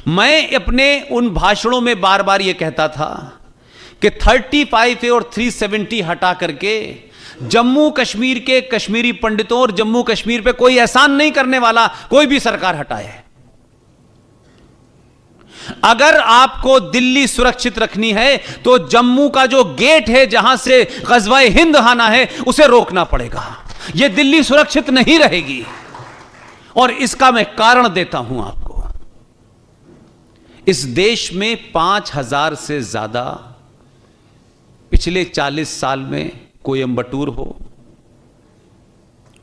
मैं अपने उन भाषणों में बार बार यह कहता था कि 35A और 370 हटा करके जम्मू कश्मीर के कश्मीरी पंडितों और जम्मू कश्मीर पे कोई एहसान नहीं करने वाला कोई भी सरकार हटाए। अगर आपको दिल्ली सुरक्षित रखनी है तो जम्मू का जो गेट है जहां से ग़ज़वा-ए हिंद आना है उसे रोकना पड़ेगा। यह दिल्ली सुरक्षित नहीं रहेगी। और इसका मैं कारण देता हूं आपको। इस देश में 5000 से ज्यादा पिछले 40 साल में कोयंबटूर हो,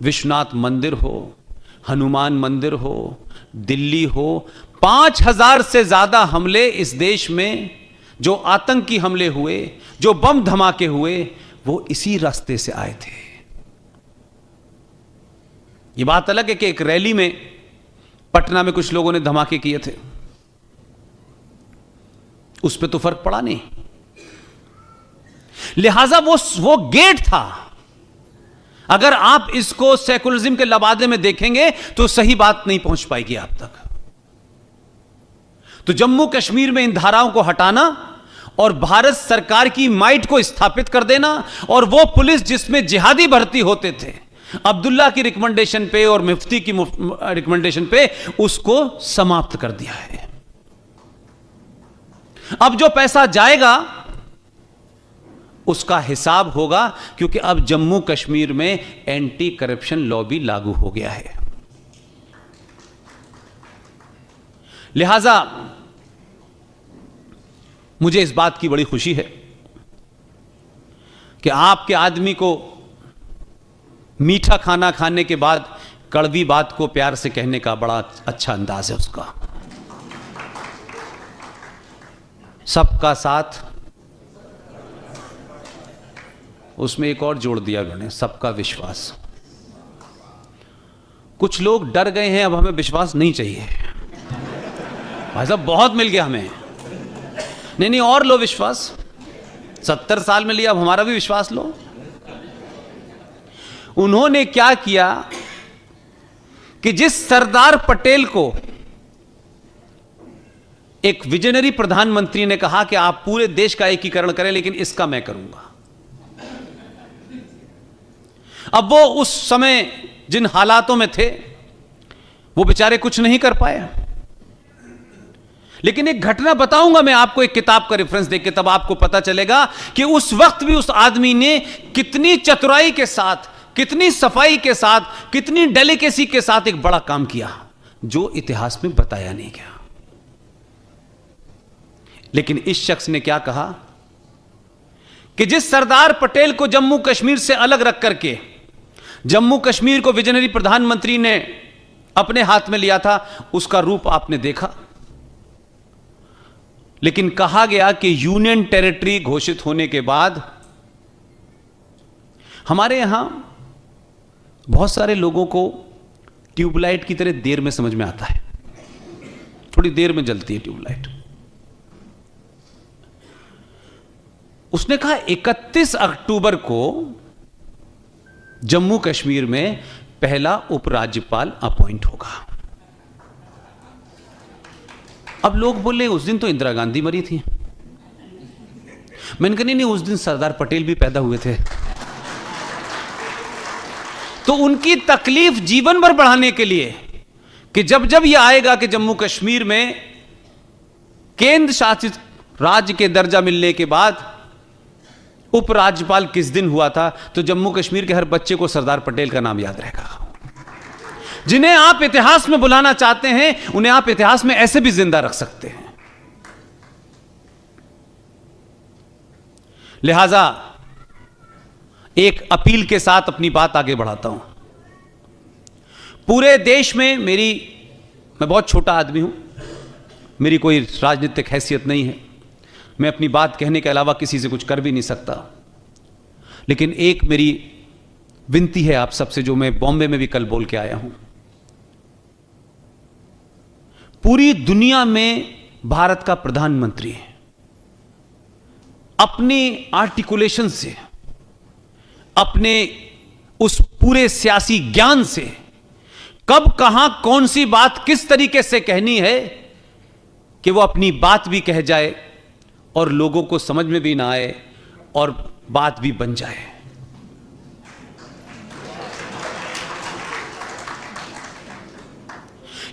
विश्वनाथ मंदिर हो, हनुमान मंदिर हो, दिल्ली हो, 5000 से ज्यादा हमले इस देश में जो आतंकी हमले हुए, जो बम धमाके हुए, वो इसी रास्ते से आए थे। ये बात अलग है कि एक रैली में पटना में कुछ लोगों ने धमाके किए थे, उस पर तो फर्क पड़ा नहीं। लिहाजा वो गेट था। अगर आप इसको सेकुलरिज्म के लबादे में देखेंगे तो सही बात नहीं पहुंच पाएगी आप तक। तो जम्मू कश्मीर में इन धाराओं को हटाना और भारत सरकार की माइट को स्थापित कर देना, और वो पुलिस जिसमें जिहादी भर्ती होते थे अब्दुल्ला की रिकमेंडेशन पे और मुफ्ती की रिकमेंडेशन पे, उसको समाप्त कर दिया है। अब जो पैसा जाएगा उसका हिसाब होगा, क्योंकि अब जम्मू कश्मीर में एंटी करप्शन लॉ भी लागू हो गया है। लिहाजा मुझे इस बात की बड़ी खुशी है कि आपके आदमी को मीठा खाना खाने के बाद कड़वी बात को प्यार से कहने का बड़ा अच्छा अंदाज है उसका। सबका साथ, उसमें एक और जोड़ दिया उन्होंने, सबका विश्वास। कुछ लोग डर गए हैं, अब हमें विश्वास नहीं चाहिए। भाई साहब बहुत मिल गया हमें। नहीं और लो विश्वास, 70 साल में लिया, अब हमारा भी विश्वास लो। उन्होंने क्या किया कि जिस सरदार पटेल को एक विजनरी प्रधानमंत्री ने कहा कि आप पूरे देश का एकीकरण करें, लेकिन इसका मैं करूंगा। अब वो उस समय जिन हालातों में थे वो बेचारे कुछ नहीं कर पाए। लेकिन एक घटना बताऊंगा मैं आपको, एक किताब का रेफरेंस देके, तब आपको पता चलेगा कि उस वक्त भी उस आदमी ने कितनी चतुराई के साथ, कितनी सफाई के साथ, कितनी डेलिकेसी के साथ एक बड़ा काम किया जो इतिहास में बताया नहीं गया। लेकिन इस शख्स ने क्या कहा कि जिस सरदार पटेल को जम्मू कश्मीर से अलग रख करके जम्मू कश्मीर को विजनरी प्रधानमंत्री ने अपने हाथ में लिया था, उसका रूप आपने देखा। लेकिन कहा गया कि यूनियन टेरिटरी घोषित होने के बाद हमारे यहां बहुत सारे लोगों को ट्यूबलाइट की तरह देर में समझ में आता है, थोड़ी देर में जलती है ट्यूबलाइट। उसने कहा 31 अक्टूबर को जम्मू कश्मीर में पहला उपराज्यपाल अपॉइंट होगा। अब लोग बोले उस दिन तो इंदिरा गांधी मरी थी। मैंने कहा नहीं, उस दिन सरदार पटेल भी पैदा हुए थे। तो उनकी तकलीफ जीवन भर बढ़ाने के लिए कि जब जब यह आएगा कि जम्मू कश्मीर में केंद्र शासित राज्य के दर्जा मिलने के बाद उपराज्यपाल किस दिन हुआ था, तो जम्मू कश्मीर के हर बच्चे को सरदार पटेल का नाम याद रहेगा। जिन्हें आप इतिहास में बुलाना चाहते हैं उन्हें आप इतिहास में ऐसे भी जिंदा रख सकते हैं। लिहाजा एक अपील के साथ अपनी बात आगे बढ़ाता हूं। पूरे देश में मैं बहुत छोटा आदमी हूं, मेरी कोई राजनीतिक हैसियत नहीं है, मैं अपनी बात कहने के अलावा किसी से कुछ कर भी नहीं सकता। लेकिन एक मेरी विनती है आप सबसे, जो मैं बॉम्बे में भी कल बोल के आया हूं। पूरी दुनिया में भारत का प्रधानमंत्री अपने आर्टिकुलेशन से, अपने उस पूरे सियासी ज्ञान से कब कहां कौन सी बात किस तरीके से कहनी है, कि वो अपनी बात भी कह जाए और लोगों को समझ में भी ना आए और बात भी बन जाए।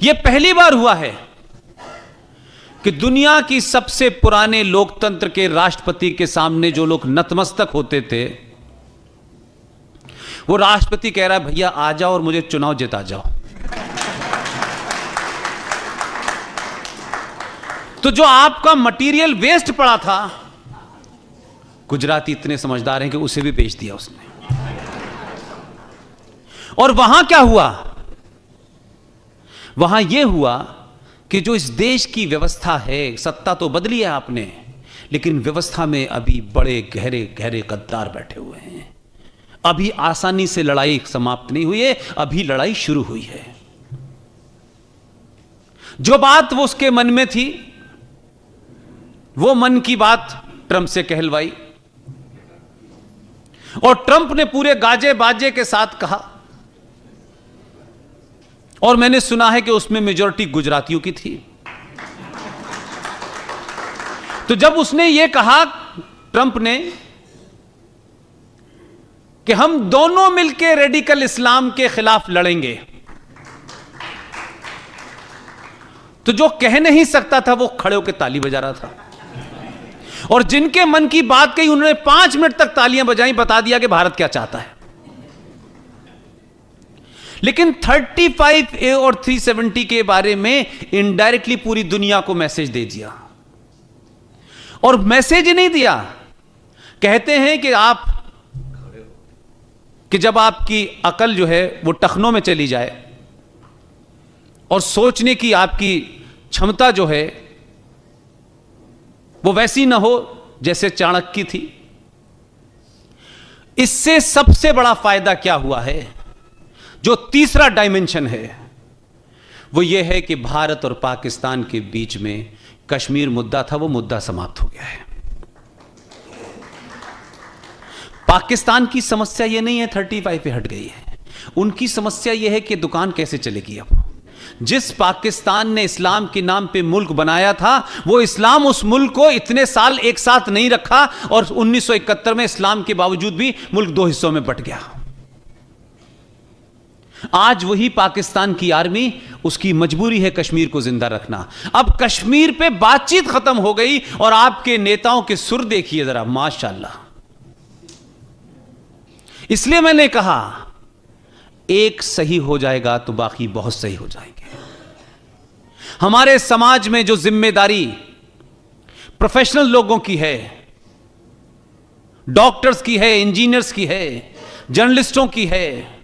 यह पहली बार हुआ है कि दुनिया की सबसे पुराने लोकतंत्र के राष्ट्रपति के सामने जो लोग नतमस्तक होते थे, वो राष्ट्रपति कह रहा है भैया आ जाओ और मुझे चुनाव जिता जाओ। तो जो आपका मटेरियल वेस्ट पड़ा था, गुजराती इतने समझदार हैं कि उसे भी बेच दिया उसने। और वहां क्या हुआ? वहां यह हुआ कि जो इस देश की व्यवस्था है, सत्ता तो बदली है आपने, लेकिन व्यवस्था में अभी बड़े गहरे गहरे गद्दार बैठे हुए हैं। अभी आसानी से लड़ाई समाप्त नहीं हुई है, अभी लड़ाई शुरू हुई है। जो बात वो उसके मन में थी, वो मन की बात ट्रंप से कहलवाई और ट्रंप ने पूरे गाजे बाजे के साथ कहा। और मैंने सुना है कि उसमें मेजॉरिटी गुजरातियों की थी। तो जब उसने ये कहा ट्रंप ने कि हम दोनों मिलकर रेडिकल इस्लाम के खिलाफ लड़ेंगे, तो जो कह नहीं सकता था वो खड़े होकर ताली बजा रहा था। और जिनके मन की बात कही उन्होंने 5 मिनट तक तालियां बजाई, बता दिया कि भारत क्या चाहता है। लेकिन 35A और 370 के बारे में इनडायरेक्टली पूरी दुनिया को मैसेज दे दिया। और मैसेज ही नहीं दिया, कहते हैं कि जब आपकी अकल जो है वो टखनों में चली जाए और सोचने की आपकी क्षमता जो है वो वैसी ना हो जैसे चाणक्य की थी। इससे सबसे बड़ा फायदा क्या हुआ है? जो तीसरा डायमेंशन है वो ये है कि भारत और पाकिस्तान के बीच में कश्मीर मुद्दा था, वो मुद्दा समाप्त हो गया है। पाकिस्तान की समस्या ये नहीं है 35 पे हट गई है, उनकी समस्या ये है कि दुकान कैसे चलेगी। अब जिस पाकिस्तान ने इस्लाम के नाम पे मुल्क बनाया था, वो इस्लाम उस मुल्क को इतने साल एक साथ नहीं रखा और 1971 में इस्लाम के बावजूद भी मुल्क 2 हिस्सों में बंट गया। आज वही पाकिस्तान की आर्मी, उसकी मजबूरी है कश्मीर को जिंदा रखना। अब कश्मीर पे बातचीत खत्म हो गई और आपके नेताओं के सुर देखिए जरा, माशाल्लाह। इसलिए मैंने कहा एक सही हो जाएगा तो बाकी बहुत सही हो जाएंगे। हमारे समाज में जो जिम्मेदारी प्रोफेशनल लोगों की है, डॉक्टर्स की है, इंजीनियर्स की है, जर्नलिस्टों की है,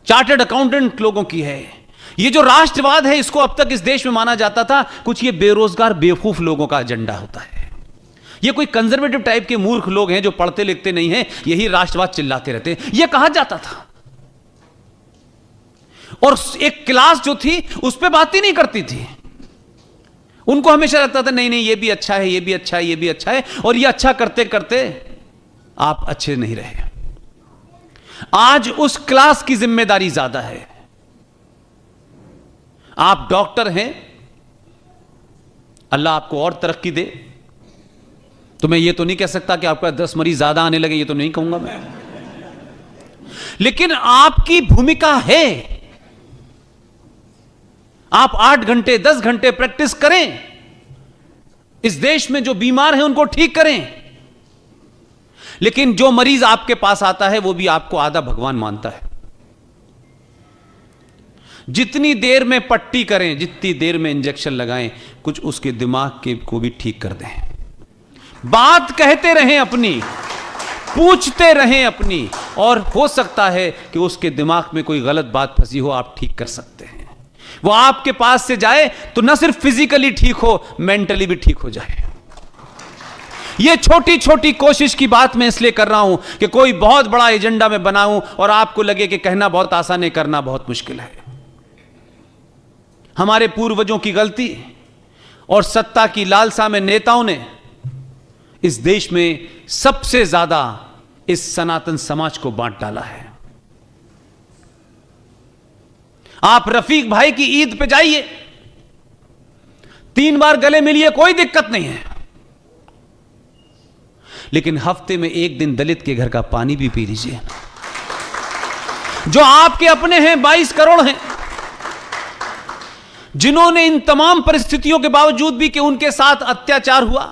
चार्टर्ड अकाउंटेंट लोगों की है, ये जो राष्ट्रवाद है इसको अब तक इस देश में माना जाता था कुछ ये बेरोजगार बेवकूफ लोगों का एजेंडा होता है। ये कोई कंजर्वेटिव टाइप के मूर्ख लोग हैं जो पढ़ते लिखते नहीं हैं, यही राष्ट्रवाद चिल्लाते रहते हैं, यह कहा जाता था। और एक क्लास जो थी उस पर बात ही नहीं करती थी। उनको हमेशा लगता था नहीं नहीं ये भी अच्छा है, ये भी अच्छा है, ये भी अच्छा है, और ये अच्छा करते करते आप अच्छे नहीं रहे। आज उस क्लास की जिम्मेदारी ज्यादा है। आप डॉक्टर हैं, अल्लाह आपको और तरक्की दे, तो मैं ये तो नहीं कह सकता कि आपका 10 मरीज ज्यादा आने लगे, ये तो नहीं कहूंगा मैं, लेकिन आपकी भूमिका है। आप 8 घंटे 10 घंटे प्रैक्टिस करें, इस देश में जो बीमार हैं उनको ठीक करें। लेकिन जो मरीज आपके पास आता है वो भी आपको आधा भगवान मानता है। जितनी देर में पट्टी करें, जितनी देर में इंजेक्शन लगाएं, कुछ उसके दिमाग के को भी ठीक कर दें। बात कहते रहें अपनी, पूछते रहें अपनी, और हो सकता है कि उसके दिमाग में कोई गलत बात फंसी हो, आप ठीक कर सकते हैं। वो आपके पास से जाए तो न सिर्फ फिजिकली ठीक हो, मेंटली भी ठीक हो जाए। ये छोटी छोटी कोशिश की बात मैं इसलिए कर रहा हूं कि कोई बहुत बड़ा एजेंडा में बनाऊं और आपको लगे कि कहना बहुत आसान है, करना बहुत मुश्किल है। हमारे पूर्वजों की गलती और सत्ता की लालसा में नेताओं ने इस देश में सबसे ज्यादा इस सनातन समाज को बांट डाला है। आप रफीक भाई की ईद पे जाइए, 3 बार गले मिलिए, कोई दिक्कत नहीं है, लेकिन हफ्ते में 1 दिन दलित के घर का पानी भी पी लीजिए। जो आपके अपने हैं 22 करोड़ हैं, जिन्होंने इन तमाम परिस्थितियों के बावजूद भी कि उनके साथ अत्याचार हुआ,